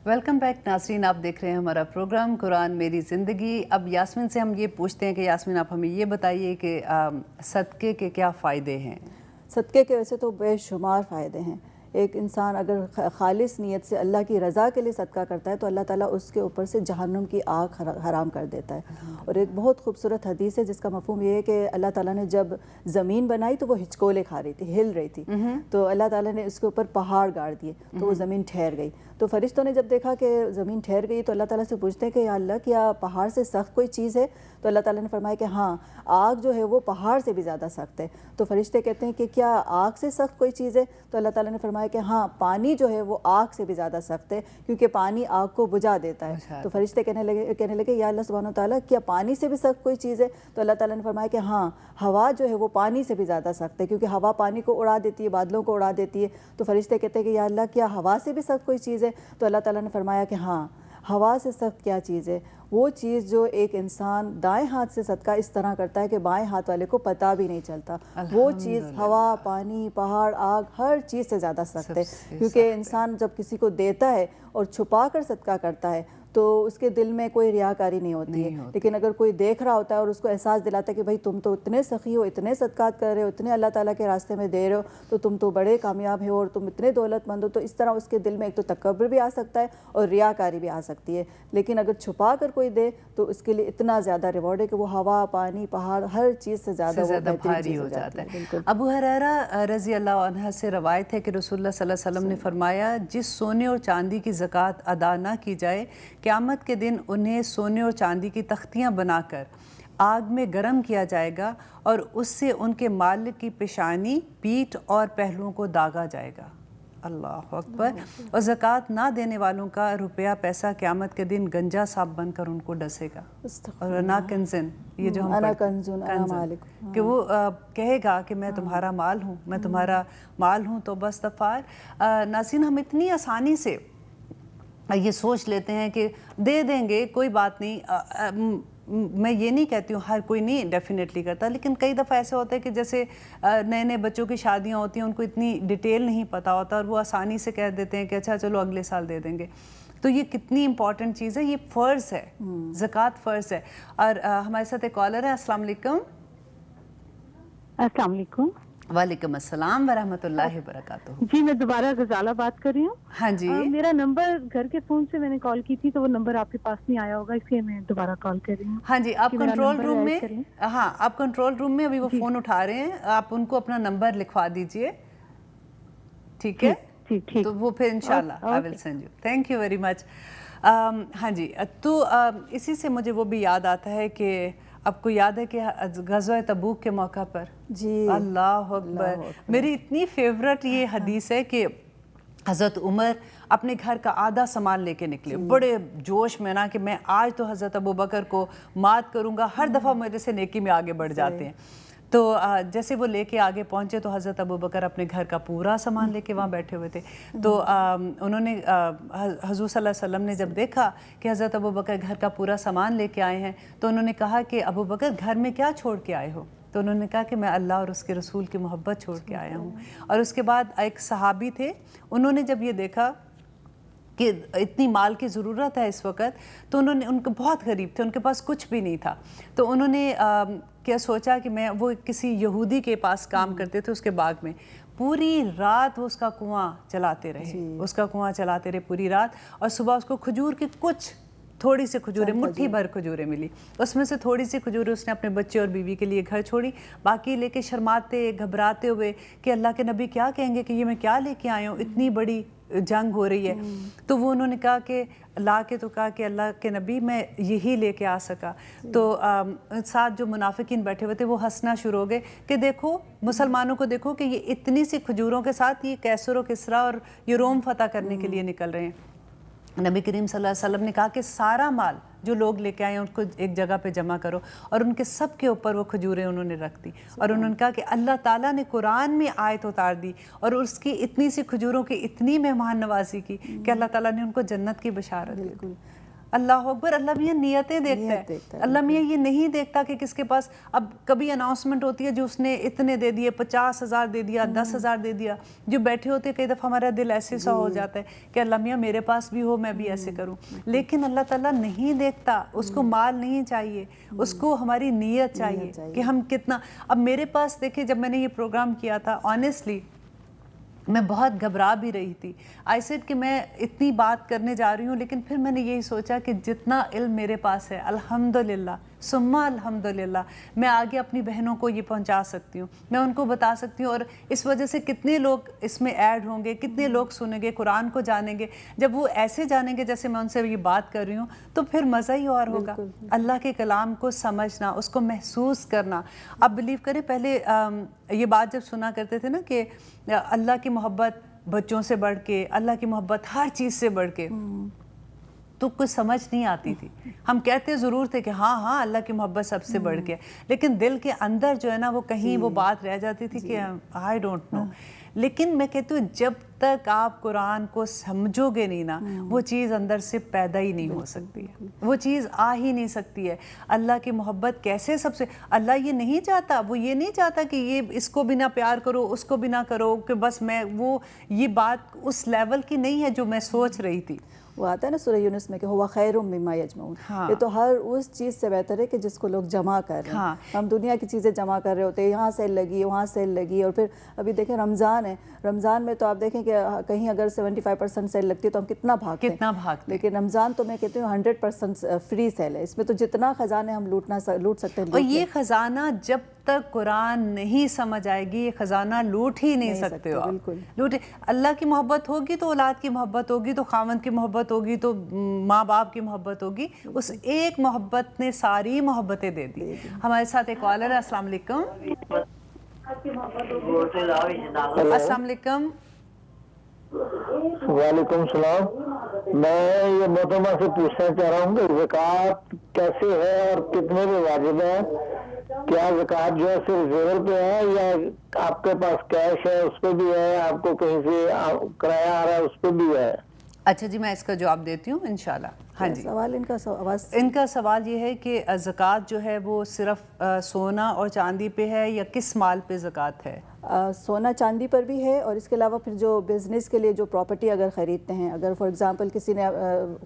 Welcome back नाज़रीन, आप देख रहे हैं हमारा प्रोग्राम कुरान मेरी ज़िंदगी। अब यास्मीन से हम ये पूछते हैं कि यास्मीन आप हमें ये बताइए कि सदक़े के क्या फ़ायदे हैं। सदक़े के वैसे तो बेशुमार फ़ायदे हैं। एक इंसान अगर खालिस नीयत से अल्लाह की रज़ा के लिए सदका करता है तो अल्लाह ताला उसके ऊपर से जहन्नुम की आग हराम कर देता है। और एक बहुत खूबसूरत हदीस है जिसका मफ़हूम ये है कि अल्लाह ताला ने जब ज़मीन बनाई तो वो हिचकोले खा रही थी, हिल रही थी, तो अल्लाह ताला ने उसके ऊपर पहाड़ गाड़ दिए तो वो ज़मीन ठहर गई। तो फरिश्तों ने जब देखा कि ज़मीन ठहर गई तो अल्लाह ताला से पूछते हैं कि या अल्लाह क्या पहाड़ से सख्त कोई चीज़ है? तो अल्लाह ताला ने फरमाया कि हाँ, आग जो है वो पहाड़ से भी ज़्यादा सख्त है। तो फरिश्ते कहते हैं कि क्या आग से सख्त कोई चीज़ है? तो अल्लाह ताला ने फरमाया कि हाँ, पानी जो है वो आग से भी ज़्यादा सख्त है क्योंकि पानी आग को बुझा देता है। तो फरिश्ते कहने लगे या अल्लाह सुब्हानो ताला क्या पानी से भी सख्त कोई चीज़ है? तो अल्लाह ताला ने फरमाया कि हाँ, हवा जो है वो पानी से भी ज़्यादा सख्त है क्योंकि हवा पानी को उड़ा देती है, बादलों को उड़ा देती है। तो फरिश्ते कहते हैं कि या अल्लाह क्या हवा से भी सख्त कोई चीज़ है? तो अल्लाह ताला ने फरमाया कि हाँ, हवा से सख्त क्या चीज़ है? वो चीज़ जो एक इंसान दाएं हाथ से सदका इस तरह करता है कि बाएं हाथ वाले को पता भी नहीं चलता। वो चीज़ हवा, पानी, पहाड़, आग हर चीज़ से ज़्यादा सख्त है क्योंकि इंसान जब किसी को देता है और छुपा कर सदका करता है तो उसके दिल में कोई रियाकारी नहीं होती है। लेकिन अगर कोई देख रहा होता है और उसको एहसास दिलाता है कि भाई तुम तो इतने सखी हो, इतने सदकात कर रहे हो, इतने अल्लाह ताला के रास्ते में दे रहे हो, तो तुम तो बड़े कामयाब हो और तुम इतने दौलतमंद हो, तो इस तरह उसके दिल में एक तो तकब्बुर भी आ सकता है और रियाकारी भी आ सकती है। लेकिन अगर छुपा कर कोई दे तो उसके लिए इतना ज़्यादा रिवॉर्ड है कि वो हवा, पानी, पहाड़ हर चीज़ से ज़्यादा भारी हो जाता है। अबू हुरैरा रज़ी अल्लाह अन्हु से रवायत है कि रसूलुल्लाह सल्लल्लाहु अलैहि वसल्लम ने फरमाया, जिस सोने और चांदी की ज़कात अदा ना की जाए, क़यामत के दिन उन्हें सोने और चांदी की तख्तियाँ बनाकर आग में गर्म किया जाएगा और उससे उनके मालिक की पेशानी, पीठ और पहलुओं को दागा जाएगा। अल्लाह अकबर। और ज़कात ना देने वालों का रुपया पैसा क़यामत के दिन गंजा सांप बनकर उनको डसेगा। और ना कंजन, ये जो हम कंजन कि वो कहेगा कि मैं तुम्हारा माल हूँ, मैं तुम्हारा माल हूँ। तो बस दफ़ार नाज़रीन, हम इतनी आसानी से ये सोच लेते हैं कि दे देंगे, कोई बात नहीं। मैं ये नहीं कहती हूँ हर कोई नहीं डेफिनेटली करता, लेकिन कई दफ़ा ऐसा होता है कि जैसे नए नए बच्चों की शादियाँ होती हैं, उनको इतनी डिटेल नहीं पता होता और वो आसानी से कह देते हैं कि अच्छा चलो अगले साल दे देंगे। तो ये कितनी इंपॉर्टेंट चीज़ है, ये फ़र्ज़ है, ज़कात फ़र्ज़ है। और हमारे साथ एक कॉलर है। अस्सलाम वालेकुम। अस्सलाम वालेकुम। वालेकुम अस्सलाम वरहमतुल्लाहि वबरकातुहू। जी, मैं दोबारा गजाला बात कर रही हूँ। हाँ जी। मेरा नंबर घर के फ़ोन से मैंने कॉल की थी तो वो नंबर आपके पास नहीं आया होगा, इसलिए मैं दोबारा कॉल कर रही हूँ। हाँ जी, आप कंट्रोल रूम में, हाँ आप कंट्रोल रूम में अभी वो फ़ोन उठा रहे हैं, आप उनको अपना नंबर लिखवा दीजिए, ठीक है? ठीक। तो वो फिर इंशाल्लाह I will send you. Thank you very much. हाँ जी, तो इसी से मुझे वो भी याद आता है कि आपको याद है कि ग़ज़वा तबूक के मौका पर जी, अल्लाह अकबर, मेरी इतनी फेवरेट ये हदीस है कि हज़रत उमर अपने घर का आधा सामान लेके निकले बड़े जोश में ना कि मैं आज तो हज़रत अबू बकर को मात करूँगा। हर दफ़ा मेरे से नेकी में आगे बढ़ जाते हैं। तो जैसे वो लेके आगे पहुँचे तो हज़रत अबू बकर अपने घर का पूरा सामान लेके वहाँ बैठे हुए थे। तो उन्होंने हुज़ूर सल्लल्लाहु अलैहि वसल्लम ने जब देखा कि हज़रत अबू बकर घर का पूरा सामान लेके आए हैं तो उन्होंने कहा कि अबू बकर घर में क्या छोड़ के आए हो? तो उन्होंने कहा कि मैं अल्लाह और उसके रसूल की मोहब्बत छोड़ के आया हूँ। और उसके बाद एक सहाबी थे, उन्होंने जब ये देखा कि इतनी माल की ज़रूरत है इस वक्त, तो उन्होंने, उनके बहुत गरीब थे, उनके पास कुछ भी नहीं था, तो उन्होंने क्या सोचा कि मैं, वो किसी यहूदी के पास काम करते थे उसके बाग में, पूरी रात वो उसका कुआं चलाते रहे पूरी रात। और सुबह उसको खजूर की कुछ थोड़ी सी खजूरें, मुट्ठी भर खजूरें मिली, उसमें से थोड़ी सी खजूरें उसने अपने बच्चे और बीवी के लिए घर छोड़ी, बाकी लेके शर्माते घबराते हुए कि अल्लाह के नबी क्या कहेंगे कि ये मैं क्या लेके आया हूँ, इतनी बड़ी जंग हो रही है। तो वो उन्होंने कहा कि ला के तो कहा कि अल्लाह के नबी मैं यही लेके आ सका। तो साथ जो मुनाफिकीन बैठे हुए थे वो हंसना शुरू हो गए कि देखो मुसलमानों को, देखो कि ये इतनी सी खजूरों के साथ ये कैसर और किसरा और ये रोम फतह करने के लिए निकल रहे हैं। नबी करीम सल्लल्लाहु अलैहि वसल्लम ने कहा कि सारा माल जो लोग लेके आए हैं उनको एक जगह पे जमा करो, और उनके सब के ऊपर वो खजूरें उन्होंने रख दी। और उन्होंने कहा कि अल्लाह ताला ने कुरान में आयत उतार दी और उसकी इतनी सी खजूरों की इतनी मेहमान नवाजी की कि अल्लाह ताला ने उनको जन्नत की बशारत दी। अल्लाह अकबर, अल्लाह मियाँ नियतें देखता है। अल्लाह मियाँ ये नहीं देखता कि किसके पास, अब कभी अनाउंसमेंट होती है जो उसने इतने दे दिए, 50,000 दे दिया, 10,000 दे दिया, जो बैठे होते हैं कई दफ़ा हमारा दिल ऐसे सा हो जाता है कि अल्लाह मियाँ मेरे पास भी हो, मैं भी ऐसे करूँ। लेकिन अल्लाह ताला नहीं देखता, उसको माल नहीं चाहिए, उसको हमारी नीयत चाहिए कि हम कितना। अब मेरे पास देखिए, जब मैंने ये प्रोग्राम किया था, ऑनेस्टली मैं बहुत घबरा भी रही थी। आई सेड कि मैं इतनी बात करने जा रही हूँ, लेकिन फिर मैंने यही सोचा कि जितना इल्म मेरे पास है, अल्हम्दुलिल्लाह सुम्मा अल्हम्दुलिल्लाह, मैं आगे अपनी बहनों को ये पहुँचा सकती हूँ, मैं उनको बता सकती हूँ। और इस वजह से कितने लोग इसमें ऐड होंगे, कितने लोग सुनेंगे, कुरान को जानेंगे। जब वो ऐसे जानेंगे जैसे मैं उनसे ये बात कर रही हूँ, तो फिर मज़ा ही और होगा। अल्लाह के कलाम को समझना, उसको महसूस करना। आप बिलीव करें, पहले ये बात जब सुना करते थे ना कि अल्लाह की मोहब्बत बच्चों से बढ़ के, अल्लाह की मोहब्बत हर चीज़ से बढ़ के, तो कुछ समझ नहीं आती थी। हम कहते ज़रूर थे कि हाँ हाँ अल्लाह की मोहब्बत सबसे बढ़ के, लेकिन दिल के अंदर जो है ना, वो कहीं वो बात रह जाती थी कि आई डोंट नो। लेकिन मैं कहती हूँ, जब तक आप कुरान को समझोगे नहीं ना, वो चीज़ अंदर से पैदा ही नहीं हो सकती है, वो चीज़ आ ही नहीं सकती है। अल्लाह की मोहब्बत कैसे सबसे, अल्लाह ये नहीं चाहता, वो ये नहीं चाहता कि ये इसको भी ना प्यार करो, उसको भी ना करो, कि बस मैं वो, ये बात उस लेवल की नहीं है जो मैं सोच रही थी। वो आता है ना सूरह यूनुस में कि हुवा खैरुम मिम्मा यजमऊन। हाँ। ये तो हर उस चीज़ से बेहतर है कि जिसको लोग जमा कर रहे हैं। हाँ। हम दुनिया की चीज़ें जमा कर रहे होते हैं, यहाँ सेल लगी, वहाँ सेल लगी, और फिर अभी देखें रमज़ान है, रमज़ान में तो आप देखें कि कहीं अगर 75% सेल लगती है तो हम कितना भागते हैं। लेकिन रमज़ान तो मैं कहती हूँ 100% फ्री सेल है, इसमें तो जितना ख़जाने हम लूट सकते हैं। और ये ख़जाना जब तक कुरान नहीं समझ आएगी, ये ख़जाना लूट ही नहीं सकते हो आप। बिल्कुल लूट, अल्लाह की मोहब्बत होगी तो औलाद की मोहब्बत होगी, तो खामन की मोहब्बत होगी, तो माँ बाप की मोहब्बत होगी। उस एक मोहब्बत ने सारी मोहब्बतें दे दी। हमारे साथ एक कॉलर है। अस्सलाम वालेकुम। अस्सलाम वालेकुम। वालेकुम सलाम। मैं ये मोहतरमा से पूछना चाह रहा हूँ कि ज़कात कैसे है और कितने में वाजिब है? क्या ज़कात जो है सिर्फ ज़ेवर पे है, या आपके पास कैश है उस पर भी है, आपको कहीं से किराया आ रहा है उस पर भी है? अच्छा जी, मैं इसका जवाब देती हूँ इंशाल्लाह। हाँ जी, सवाल इनका सवाल ये है कि ज़कात जो है वो सिर्फ सोना और चांदी पे है या किस माल पे ज़कात है? सोना चांदी पर भी है, और इसके अलावा फिर जो बिज़नेस के लिए जो प्रॉपर्टी अगर ख़रीदते हैं, अगर फॉर एग्जांपल किसी ने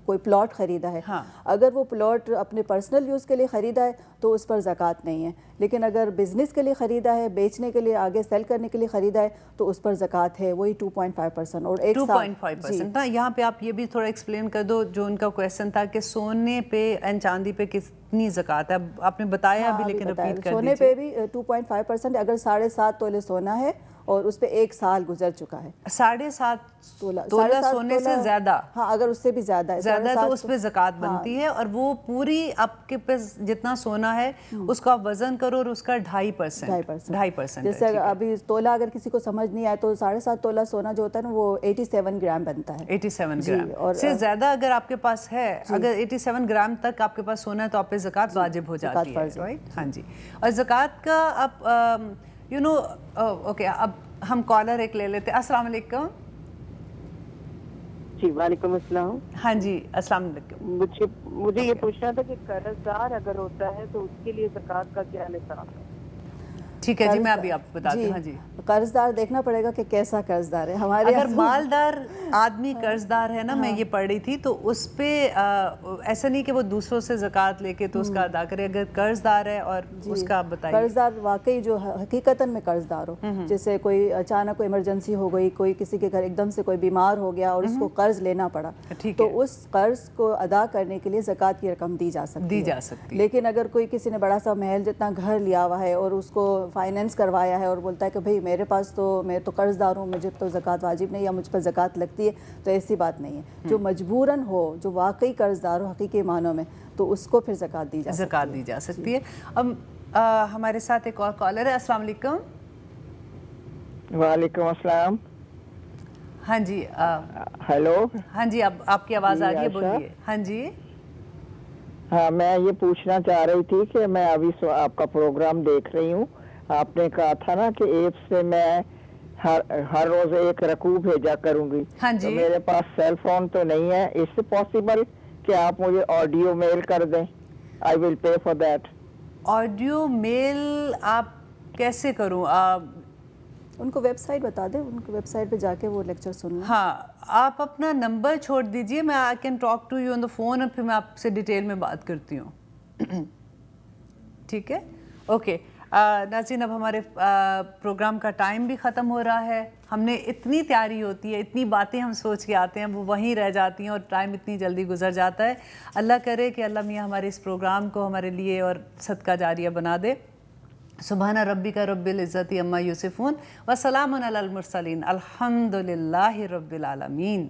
कोई प्लॉट ख़रीदा है, हाँ। अगर वो प्लॉट अपने पर्सनल यूज़ के लिए ख़रीदा है तो उस पर ज़कात नहीं है। लेकिन अगर बिज़नेस के लिए ख़रीदा है, बेचने के लिए, आगे सेल करने के लिए ख़रीदा है, तो उस पर ज़कात है वही 2.5%। और 2.5% ना, यहाँ पे आप ये भी थोड़ा एक्सप्लेन कर दो, जो उनका क्वेश्चन था कि सोने पे एंड चांदी पे कितनी ज़कात है। आपने बताया अभी, लेकिन रिपीट कर सोने पे भी 2.5%। अगर 7.5 तोले सोना है और उस पे 1 साल गुजर चुका है, 7.5 तोला सोने से ज्यादा, हाँ अगर उससे भी ज्यादा है, तो उस पे ज़कात बनती है। और वो पूरी आपके पास जितना सोना है उसका वजन करो और उसका 2.5%। जैसे अभी तोला अगर किसी को समझ नहीं आए तो 7.5 तोला सोना जो होता है ना वो 87 ग्राम बनता है। 87 ग्राम और से ज्यादा अगर आपके पास है, अगर 87 ग्राम तक आपके पास सोना है तो आप पे ज़कात वाजिब हो जाती है, राइट? हाँ जी। और ज़कात का आप यू नो ओके, अब हम कॉलर एक ले लेते हैं। अस्सलाम वालेकुम। जी वालेकुम अस्सलाम। हाँ जी, अस्सलाम वालेकुम। मुझे ये पूछना था कि कर्जदार अगर होता है तो उसके लिए ज़कात का क्या निसाब है? ठीक है जी, मैं अभी आपको बताती हूँ। हाँ जी, कर्जदार देखना पड़ेगा कि कैसा कर्जदार है। हमारे अगर मालदार आदमी कर्जदार है ना, मैं ये पढ़ रही थी, तो उस पे ऐसा नहीं कि वो दूसरों से ज़कात लेके तो उसका अदा करे। अगर कर्जदार है और उसका आप बताइए। कर्जदार वाकई जो हकीकतन में कर्जदार हो, जैसे कोई अचानक कोई इमरजेंसी हो गई, कोई किसी के घर एकदम से कोई बीमार हो गया और उसको कर्ज लेना पड़ा, तो उस कर्ज को अदा करने के लिए ज़कात की रकम दी जा सकती है। लेकिन अगर कोई किसी ने बड़ा सा महल जितना घर लिया हुआ है और उसको फाइनेंस करवाया है और बोलता है कि भाई मेरे पास तो, मैं तो कर्जदार हूँ, मुझे तो ज़कात वाजिब नहीं या मुझ पर ज़कात लगती है, तो ऐसी बात नहीं है। जो मजबूरन हो, जो वाकई कर्जदार हो हकीकी मानों में, तो उसको फिर ज़कात दी जा सकती है। अब हमारे साथ एक और कॉलर है। अस्सलाम वालेकुम। वालेकुम अस्सलाम। हाँ जी, हेलो। हाँ जी, अब आपकी आवाज़ आ रही है, बोलिए। हाँ जी। हाँ, मैं ये पूछना चाह रही थी कि मैं अभी आपका प्रोग्राम देख रही हूँ। आपने कहा था ना कि ऐप से मैं हर रोज एक रकू भेजा करूंगी। हाँ जी। तो मेरे पास सेल फोन तो नहीं है, इससे पॉसिबल کہ آپ مجھے آڈیو میل کر دیں. آئی ول پے فار دیٹ. آڈیو میل آپ کیسے کروں؟ ان کو ویب سائٹ بتا دیں, ان کو ویب سائٹ پہ جا کے وہ لیکچر سن لیں. ہاں آپ اپنا نمبر چھوڑ دیجئے, میں I can talk to you on the phone, اور پھر میں آپ سے ڈیٹیل میں بات کرتی ہوں. ٹھیک ہے, اوکے. ناظرین اب ہمارے پروگرام کا ٹائم بھی ختم ہو رہا ہے. ہم نے اتنی تیاری ہوتی ہے, اتنی باتیں ہم سوچ کے آتے ہیں, وہ وہیں رہ جاتی ہیں اور ٹائم اتنی جلدی گزر جاتا ہے. اللہ کرے کہ اللہ میاں ہمارے اس پروگرام کو ہمارے لیے اور صدقہ جاریہ بنا دے. سبحان ربک رب العزت عما یصفون وسلام علی المرسلین الحمد للہ رب العالمین.